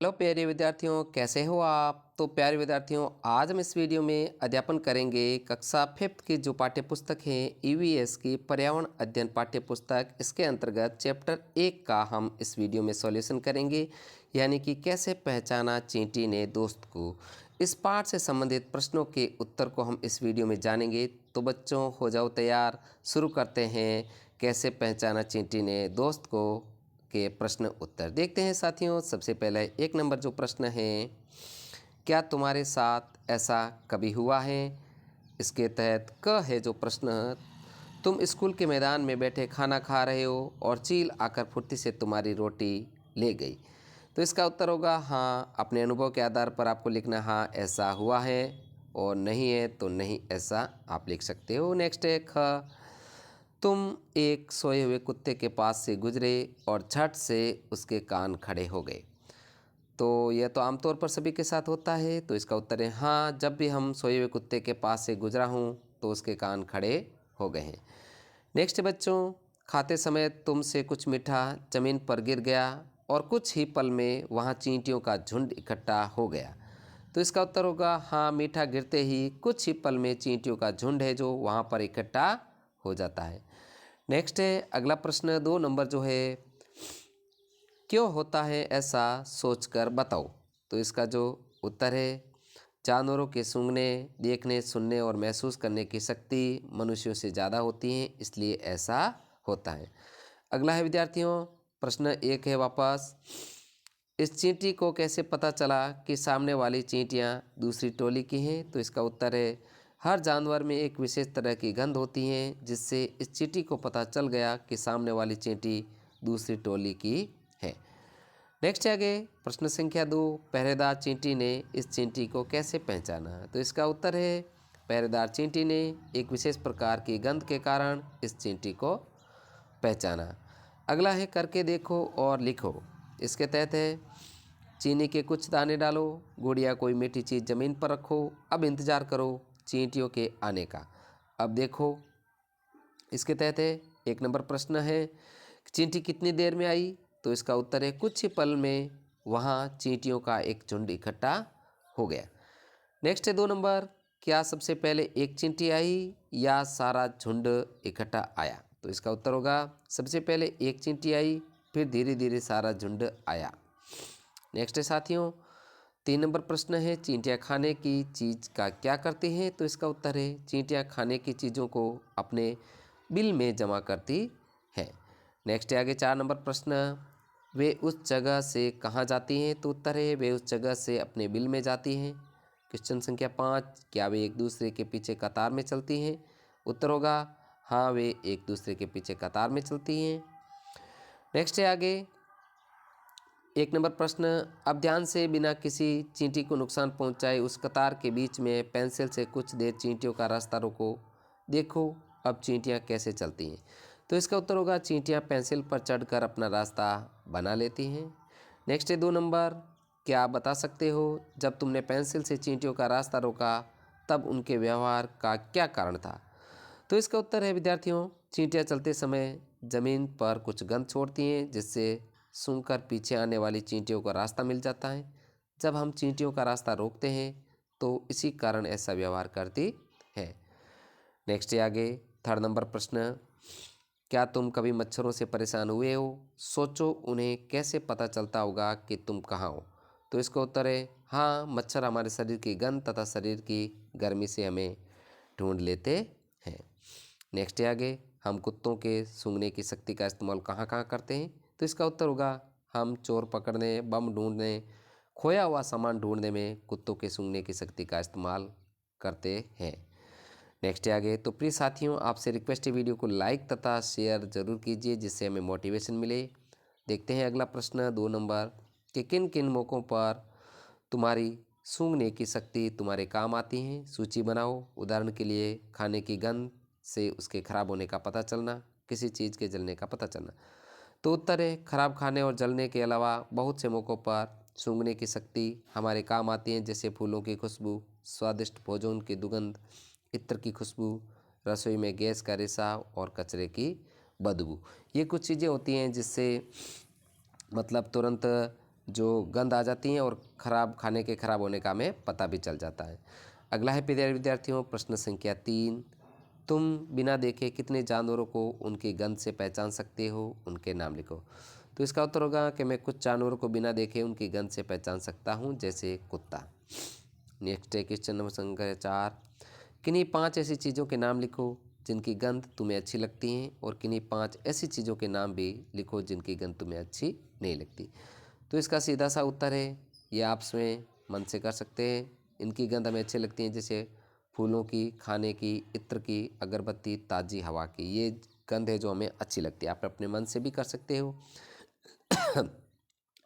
Hello प्यारे विद्यार्थियों, कैसे हो आप। तो प्यारे विद्यार्थियों, आज हम इस वीडियो में अध्यापन करेंगे कक्षा फिफ्थ की जो पाठ्य पुस्तक है ईवीएस की पर्यावरण अध्ययन पाठ्य पुस्तक। इसके अंतर्गत चैप्टर 1 का हम इस वीडियो में सॉल्यूशन करेंगे, यानी कि कैसे पहचाना चींटी ने दोस्त को। इस पाठ से संबंधित प्रश्नों के उत्तर को हम इस वीडियो में जानेंगे। तो बच्चों, हो जाओ तैयार, शुरू करते हैं कैसे पहचाना चींटी ने दोस्त को के प्रश्न उत्तर देखते हैं। साथियों, सबसे पहले 1 नंबर जो प्रश्न है, क्या तुम्हारे साथ ऐसा कभी हुआ है। इसके तहत क है जो प्रश्न, तुम स्कूल के मैदान में बैठे खाना खा रहे हो और चील आकर फुर्ती से तुम्हारी रोटी ले गई। तो इसका उत्तर होगा हाँ। अपने अनुभव के आधार पर आपको लिखना हाँ ऐसा हुआ है, और नहीं है तो नहीं ऐसा आप लिख सकते हो। नेक्स्ट है ख, तुम एक सोए हुए कुत्ते के पास से गुजरे और झट से उसके कान खड़े हो गए। तो यह तो आमतौर पर सभी के साथ होता है, तो इसका उत्तर है हाँ। जब भी हम सोए हुए कुत्ते के पास से गुजरा हूँ तो उसके कान खड़े हो गए हैं। नेक्स्ट बच्चों, खाते समय तुमसे कुछ मीठा जमीन पर गिर गया और कुछ ही पल में वहाँ चींटियों का झुंड इकट्ठा हो गया। तो इसका उत्तर होगा हाँ। मीठा गिरते ही कुछ ही पल में चींटियों का झुंड है जो वहाँ पर इकट्ठा हो जाता है। नेक्स्ट है अगला प्रश्न 2 नंबर जो है, क्यों होता है ऐसा सोचकर बताओ। तो इसका जो उत्तर है, जानवरों के सूंघने, देखने, सुनने और महसूस करने की शक्ति मनुष्यों से ज़्यादा होती है, इसलिए ऐसा होता है। अगला है विद्यार्थियों, प्रश्न 1 है वापस, इस चींटी को कैसे पता चला कि सामने वाली चींटियां दूसरी टोली की हैं। तो इसका उत्तर है, हर जानवर में एक विशेष तरह की गंध होती है जिससे इस चींटी को पता चल गया कि सामने वाली चींटी दूसरी टोली की है। नेक्स्ट आगे प्रश्न संख्या 2, पहरेदार चींटी ने इस चींटी को कैसे पहचाना। तो इसका उत्तर है, पहरेदार चींटी ने एक विशेष प्रकार की गंध के कारण इस चींटी को पहचाना। अगला है करके देखो और लिखो। इसके तहत है, चीनी के कुछ दाने डालो, गुड़िया कोई मीठी चीज़ ज़मीन पर रखो, अब इंतज़ार करो चींटियों के आने का, अब देखो। इसके तहत है 1 नंबर प्रश्न है, चींटी कितनी देर में आई। तो इसका उत्तर है, कुछ ही पल में वहाँ चींटियों का एक झुंड इकट्ठा हो गया। नेक्स्ट है 2 नंबर, क्या सबसे पहले एक चींटी आई या सारा झुंड इकट्ठा आया। तो इसका उत्तर होगा, सबसे पहले एक चींटी आई, फिर धीरे धीरे सारा झुंड आया। नेक्स्ट है साथियों 3 नंबर प्रश्न है, चींटियाँ खाने की चीज़ का क्या करती हैं। तो इसका उत्तर है, चींटियाँ खाने की चीज़ों को अपने बिल में जमा करती हैं। नेक्स्ट है आगे 4 नंबर प्रश्न, वे उस जगह से कहाँ जाती हैं। तो उत्तर है, वे उस जगह से अपने बिल में जाती हैं। क्वेश्चन संख्या 5, क्या वे एक दूसरे के पीछे कतार में चलती हैं। उत्तर होगा हाँ, वे एक दूसरे के पीछे कतार में चलती हैं। नेक्स्ट है आगे 1 नंबर प्रश्न, अब ध्यान से बिना किसी चींटी को नुकसान पहुंचाए उस कतार के बीच में पेंसिल से कुछ देर चींटियों का रास्ता रोको, देखो अब चींटियां कैसे चलती हैं। तो इसका उत्तर होगा, चींटियां पेंसिल पर चढ़कर अपना रास्ता बना लेती हैं। नेक्स्ट है 2 नंबर, क्या आप बता सकते हो जब तुमने पेंसिल से चींटियों का रास्ता रोका तब उनके व्यवहार का क्या कारण था। तो इसका उत्तर है विद्यार्थियों, चींटियां चलते समय ज़मीन पर कुछ गंध छोड़ती हैं जिससे सूंघकर पीछे आने वाली चींटियों का रास्ता मिल जाता है। जब हम चींटियों का रास्ता रोकते हैं तो इसी कारण ऐसा व्यवहार करती है। नेक्स्ट है आगे 3rd नंबर प्रश्न, क्या तुम कभी मच्छरों से परेशान हुए हो, सोचो उन्हें कैसे पता चलता होगा कि तुम कहाँ हो। तो इसका उत्तर है हाँ, मच्छर हमारे शरीर की गंध तथा शरीर की गर्मी से हमें ढूंढ लेते हैं। नेक्स्ट है आगे, हम कुत्तों के सूंघने की शक्ति का इस्तेमाल कहाँ कहाँ करते हैं। तो इसका उत्तर होगा, हम चोर पकड़ने, बम ढूंढने, खोया हुआ सामान ढूंढने में कुत्तों के सूंघने की शक्ति का इस्तेमाल करते हैं। नेक्स्ट है आगे, तो प्रिय साथियों, आपसे रिक्वेस्ट है वीडियो को लाइक तथा शेयर जरूर कीजिए जिससे हमें मोटिवेशन मिले। देखते हैं अगला प्रश्न 2 नंबर, कि किन किन मौक़ों पर तुम्हारी सूंघने की शक्ति तुम्हारे काम आती है, सूची बनाओ। उदाहरण के लिए, खाने की गंध से उसके खराब होने का पता चलना, किसी चीज़ के जलने का पता चलना। तो उत्तर है, खराब खाने और जलने के अलावा बहुत से मौक़ों पर सूंघने की शक्ति हमारे काम आती है, जैसे फूलों की खुशबू, स्वादिष्ट भोजन की दुगंध, इत्र की खुशबू, रसोई में गैस का रिसाव और कचरे की बदबू। ये कुछ चीज़ें होती हैं जिससे मतलब तुरंत जो गंध आ जाती हैं और ख़राब खाने के ख़राब होने का हमें पता भी चल जाता है। अगला है प्यारे विद्यार्थियों प्रश्न संख्या 3, तुम बिना देखे कितने जानवरों को उनकी गंध से पहचान सकते हो, उनके नाम लिखो। तो इसका उत्तर होगा कि मैं कुछ जानवरों को बिना देखे उनकी गंध से पहचान सकता हूँ, जैसे कुत्ता। नेक्स्ट है क्वेश्चन नंबर संख्या 4, किन्हीं 5 ऐसी चीज़ों के नाम लिखो जिनकी गंध तुम्हें अच्छी लगती हैं और किन्हीं 5 ऐसी चीज़ों के नाम भी लिखो जिनकी गंध तुम्हें अच्छी नहीं लगती। तो इसका सीधा सा उत्तर है, ये आप स्वयं मन से कर सकते हैं। इनकी गंध हमें अच्छी लगती है, जैसे फूलों की, खाने की, इत्र की, अगरबत्ती, ताज़ी हवा की। ये गंध है जो हमें अच्छी लगती है, आप अपने मन से भी कर सकते हो।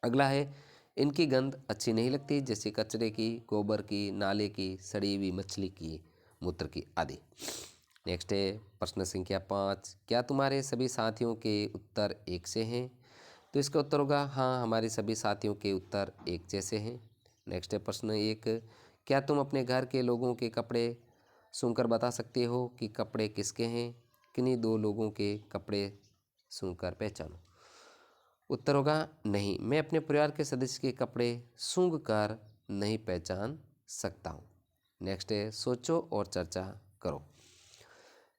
अगला है, इनकी गंध अच्छी नहीं लगती, जैसे कचरे की, गोबर की, नाले की, सड़ी हुई मछली की, मूत्र की आदि। नेक्स्ट है प्रश्न संख्या 5, क्या तुम्हारे सभी साथियों के उत्तर एक से हैं? तो इसका उत्तर होगा हाँ, हमारे सभी साथियों के उत्तर एक जैसे हैं। नेक्स्ट है प्रश्न 1, क्या तुम अपने घर के लोगों के कपड़े सूंघकर बता सकते हो कि कपड़े किसके हैं? किन्हीं 2 लोगों के कपड़े सूंघकर पहचानो। उत्तर होगा नहीं, मैं अपने परिवार के सदस्य के कपड़े सूंघकर नहीं पहचान सकता हूँ। नेक्स्ट है सोचो और चर्चा करो।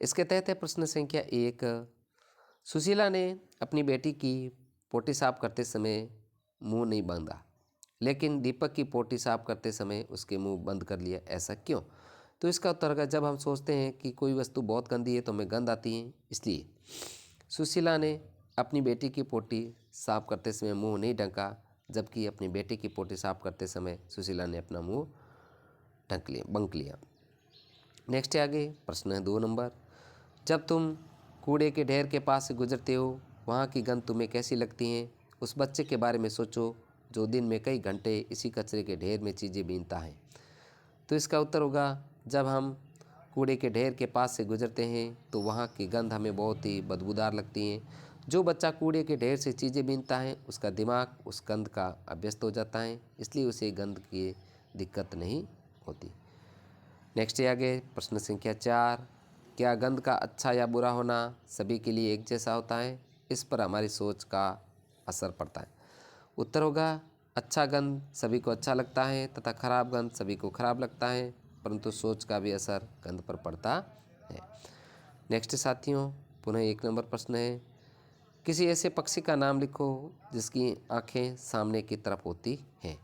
इसके तहत है प्रश्न संख्या 1, सुशीला ने अपनी बेटी की पोटी साफ करते समय मुंह नहीं बांधा, लेकिन दीपक की पोटी साफ करते समय उसके मुंह बंद कर लिया, ऐसा क्यों? तो इसका उत्तर होगा जब हम सोचते हैं कि कोई वस्तु बहुत गंदी है तो हमें गंध आती है, इसलिए सुशीला ने अपनी बेटी की पोटी साफ करते समय मुंह नहीं ढका, जबकि अपनी बेटी की पोटी साफ करते समय सुशीला ने अपना मुंह ढक लिया, बंक लिया। नेक्स्ट है आगे प्रश्न है 2 नंबर, जब तुम कूड़े के ढेर के पास से गुजरते हो, वहाँ की गंध तुम्हें कैसी लगती है? उस बच्चे के बारे में सोचो जो दिन में कई घंटे इसी कचरे के ढेर में चीज़ें बीनता है। तो इसका उत्तर होगा जब हम कूड़े के ढेर के पास से गुजरते हैं तो वहाँ की गंध हमें बहुत ही बदबूदार लगती है। जो बच्चा कूड़े के ढेर से चीज़ें बीनता है उसका दिमाग उस गंध का अभ्यस्त हो जाता है, इसलिए उसे गंध की दिक्कत नहीं होती। नेक्स्ट है आगे प्रश्न संख्या 4, क्या गंध का अच्छा या बुरा होना सभी के लिए एक जैसा होता है? इस पर हमारी सोच का असर पड़ता है। उत्तर होगा अच्छा गंध सभी को अच्छा लगता है तथा खराब गंध सभी को खराब लगता है, परंतु सोच का भी असर गंध पर पड़ता है। नेक्स्ट साथियों पुनः 1 नंबर प्रश्न है, किसी ऐसे पक्षी का नाम लिखो जिसकी आंखें सामने की तरफ होती हैं।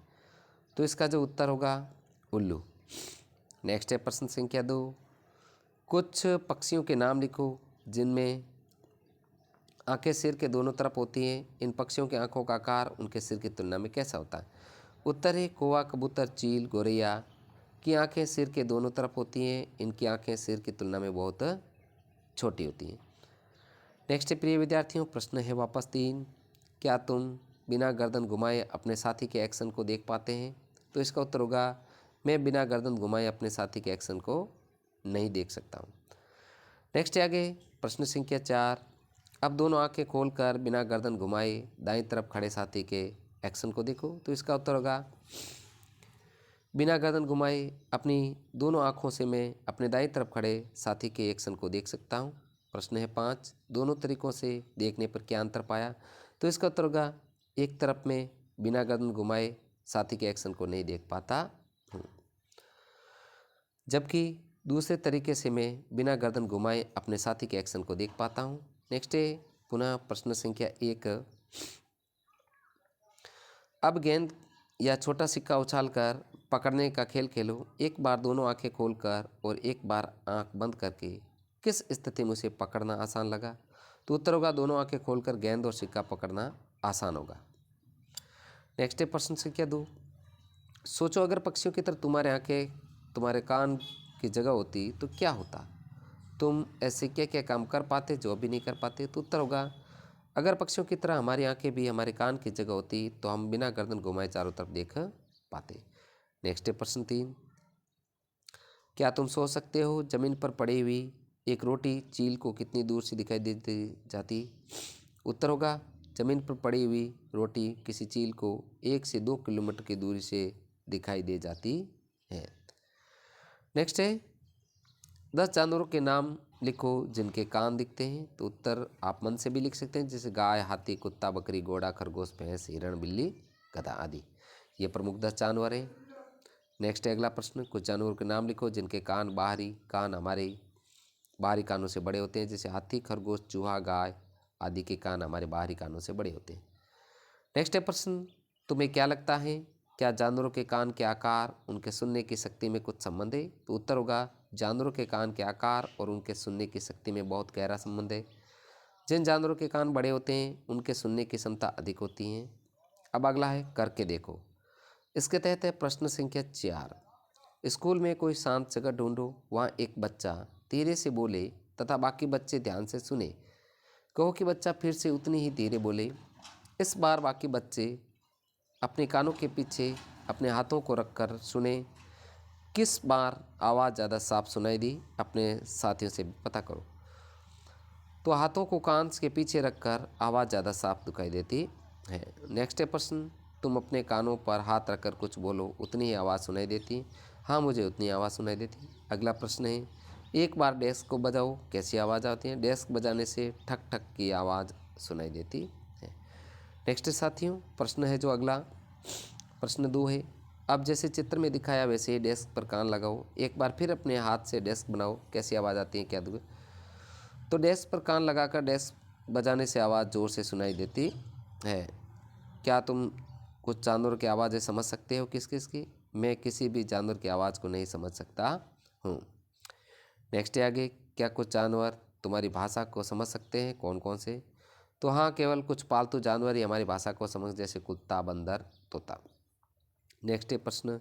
तो इसका जो उत्तर होगा उल्लू। नेक्स्ट है प्रश्न संख्या 2, कुछ पक्षियों के नाम लिखो जिनमें आंखें सिर के दोनों तरफ होती हैं। इन पक्षियों की आंखों का आकार उनके सिर की तुलना में कैसा होता है? उत्तर है कौवा, कबूतर, चील, गोरैया की आंखें सिर के दोनों तरफ होती हैं। इनकी आंखें सिर की तुलना में बहुत छोटी होती हैं। नेक्स्ट है प्रिय विद्यार्थियों प्रश्न है वापस 3, क्या तुम बिना गर्दन घुमाए अपने साथी के एक्शन को देख पाते हैं? तो इसका उत्तर होगा मैं बिना गर्दन घुमाए अपने साथी के एक्शन को नहीं देख सकता हूँ। नेक्स्ट है आगे प्रश्न संख्या 4, अब दोनों आंखें खोलकर बिना गर्दन घुमाए दाईं तरफ खड़े साथी के एक्शन को देखो। तो इसका उत्तर होगा बिना गर्दन घुमाए अपनी दोनों आंखों से मैं अपने दाईं तरफ खड़े साथी के एक्शन को देख सकता हूँ। प्रश्न है 5, दोनों तरीकों से देखने पर क्या अंतर पाया? तो इसका उत्तर होगा एक तरफ में बिना गर्दन घुमाए साथी के एक्शन को नहीं देख पाता हूँ, जबकि दूसरे तरीके से मैं बिना गर्दन घुमाए अपने साथी के एक्शन को देख पाता हूँ। नेक्स्ट है पुनः प्रश्न संख्या 1, अब गेंद या छोटा सिक्का उछालकर पकड़ने का खेल खेलो। एक बार दोनों आंखें खोलकर और एक बार आंख बंद करके किस स्थिति में उसे पकड़ना आसान लगा? तो उत्तर होगा दोनों आंखें खोलकर गेंद और सिक्का पकड़ना आसान होगा। नेक्स्ट है प्रश्न संख्या 2, सोचो अगर पक्षियों की तरह तुम्हारे आंखें तुम्हारे कान की जगह होती तो क्या होता? तुम ऐसे क्या क्या काम कर पाते जो अभी नहीं कर पाते? तो उत्तर होगा अगर पक्षियों की तरह हमारी आंखें भी हमारे कान की जगह होती तो हम बिना गर्दन घुमाए चारों तरफ देख पाते। नेक्स्ट है प्रश्न 3, क्या तुम सोच सकते हो जमीन पर पड़ी हुई एक रोटी चील को कितनी दूर से दिखाई देती जाती? उत्तर होगा जमीन पर पड़ी हुई रोटी किसी चील को 1 से 2 किलोमीटर की दूरी से दिखाई दे जाती है। नेक्स्ट है 10 जानवरों के नाम लिखो जिनके कान दिखते हैं। तो उत्तर आप मन से भी लिख सकते हैं, जैसे गाय, हाथी, कुत्ता, बकरी, घोड़ा, खरगोश, भैंस, हिरण, बिल्ली, गधा आदि। ये प्रमुख 10 जानवर हैं। नेक्स्ट है अगला प्रश्न, कुछ जानवरों के नाम लिखो जिनके कान हमारे बाहरी कानों से बड़े होते हैं। जैसे हाथी, खरगोश, चूहा, गाय आदि के कान हमारे बाहरी कानों से बड़े होते हैं। नेक्स्ट है प्रश्न, तुम्हें क्या लगता है क्या जानवरों के कान के आकार उनके सुनने की शक्ति में कुछ संबंध है? तो उत्तर होगा जानवरों के कान के आकार और उनके सुनने की शक्ति में बहुत गहरा संबंध है। जिन जानवरों के कान बड़े होते हैं उनके सुनने की क्षमता अधिक होती है। अब अगला है करके देखो। इसके तहत है प्रश्न संख्या 4, स्कूल में कोई शांत जगह ढूंढो, वहाँ एक बच्चा धीरे से बोले तथा बाकी बच्चे ध्यान से सुने। कहो कि बच्चा फिर से उतनी ही धीरे बोले। इस बार बाकी बच्चे अपने कानों के पीछे अपने हाथों को रखकर सुने। किस बार आवाज़ ज़्यादा साफ सुनाई दी? अपने साथियों से पता करो। तो हाथों को कान के पीछे रखकर आवाज़ ज़्यादा साफ दिखाई देती है। नेक्स्ट है प्रश्न, तुम अपने कानों पर हाथ रखकर कुछ बोलो, उतनी ही आवाज़ सुनाई देती? हाँ, मुझे उतनी आवाज़ सुनाई देती। अगला प्रश्न है, एक बार डेस्क को बजाओ, कैसी आवाज़ आती है? डेस्क बजाने से ठक ठक की आवाज़ सुनाई देती है। नेक्स्ट साथियों प्रश्न है जो अगला प्रश्न 2 है, अब जैसे चित्र में दिखाया वैसे ही डेस्क पर कान लगाओ, एक बार फिर अपने हाथ से डेस्क बनाओ, कैसी आवाज़ आती है क्या दोगे? तो डेस्क पर कान लगाकर डेस्क बजाने से आवाज़ ज़ोर से सुनाई देती है। क्या तुम कुछ जानवरों की आवाज़ें समझ सकते हो किस किस की? मैं किसी भी जानवर की आवाज़ को नहीं समझ सकता हूँ। नेक्स्ट है आगे, क्या कुछ जानवर तुम्हारी भाषा को समझ सकते हैं? कौन कौन से? तो हाँ, केवल कुछ पालतू जानवर ही हमारी भाषा को समझ, जैसे कुत्ता, बंदर, तोता। नेक्स्ट है प्रश्न,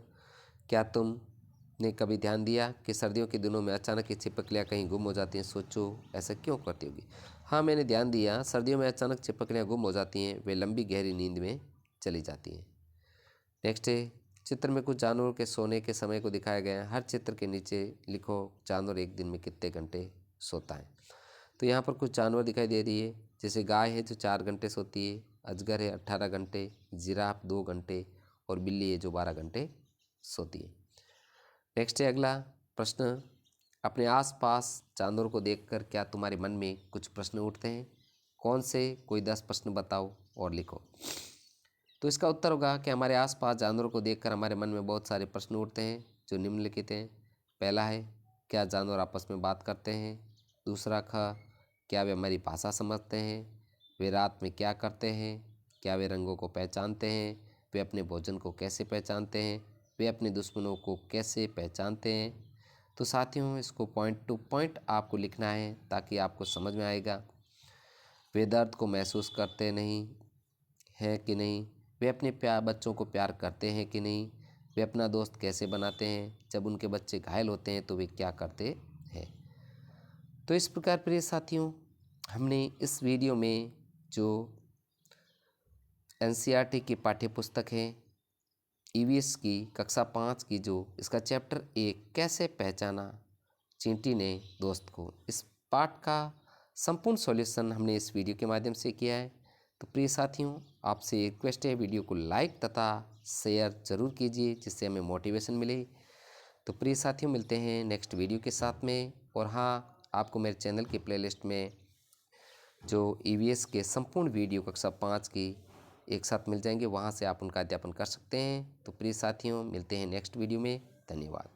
क्या तुमने कभी ध्यान दिया कि सर्दियों के दिनों में अचानक ये छिपकलियाँ कहीं गुम हो जाती हैं? सोचो ऐसा क्यों करती होगी? हाँ, मैंने ध्यान दिया, सर्दियों में अचानक छिपकलियाँ गुम हो जाती हैं, वे लंबी गहरी नींद में चली जाती हैं। नेक्स्ट है, चित्र में कुछ जानवरों के सोने के समय को दिखाया गया है। हर चित्र के नीचे लिखो जानवर एक दिन में कितने घंटे सोता है। तो यहाँ पर कुछ जानवर दिखाई दे रही है, जैसे गाय है जो 4 घंटे सोती है, अजगर है 18 घंटे, जिराफ 2 घंटे और बिल्ली है जो 12 घंटे सोती है। नेक्स्ट है अगला प्रश्न, अपने आसपास जानवरों को देखकर क्या तुम्हारे मन में कुछ प्रश्न उठते हैं? कौन से? कोई 10 प्रश्न बताओ और लिखो। तो इसका उत्तर होगा कि हमारे आसपास जानवरों को देखकर हमारे मन में बहुत सारे प्रश्न उठते हैं जो निम्नलिखित हैं। पहला है, क्या जानवर आपस में बात करते हैं? दूसरा, क्या वे हमारी भाषा समझते हैं? वे रात में क्या करते हैं? क्या वे रंगों को पहचानते हैं? वे अपने भोजन को कैसे पहचानते हैं? वे अपने दुश्मनों को कैसे पहचानते हैं? तो साथियों, इसको पॉइंट टू पॉइंट आपको लिखना है ताकि आपको समझ में आएगा। वे दर्द को महसूस करते नहीं हैं कि नहीं? वे अपने बच्चों को प्यार करते हैं कि नहीं? वे अपना दोस्त कैसे बनाते हैं? जब उनके बच्चे घायल होते हैं तो वे क्या करते हैं? तो इस प्रकार प्रिय साथियों, हमने इस वीडियो में जो एनसीईआरटी की पाठ्य पुस्तक है ईवीएस की कक्षा 5 की, जो इसका चैप्टर 1 कैसे पहचाना चींटी ने दोस्त को, इस पाठ का संपूर्ण सॉल्यूशन हमने इस वीडियो के माध्यम से किया है। तो प्रिय साथियों, आपसे रिक्वेस्ट है वीडियो को लाइक तथा शेयर जरूर कीजिए जिससे हमें मोटिवेशन मिले। तो प्रिय साथियों, मिलते हैं नेक्स्ट वीडियो के साथ में। और हाँ, आपको मेरे चैनल की प्लेलिस्ट में जो ईवीएस के संपूर्ण वीडियो कक्षा 5 की एक साथ मिल जाएंगे, वहाँ से आप उनका अध्यापन कर सकते हैं। तो प्रिय साथियों, मिलते हैं नेक्स्ट वीडियो में। धन्यवाद।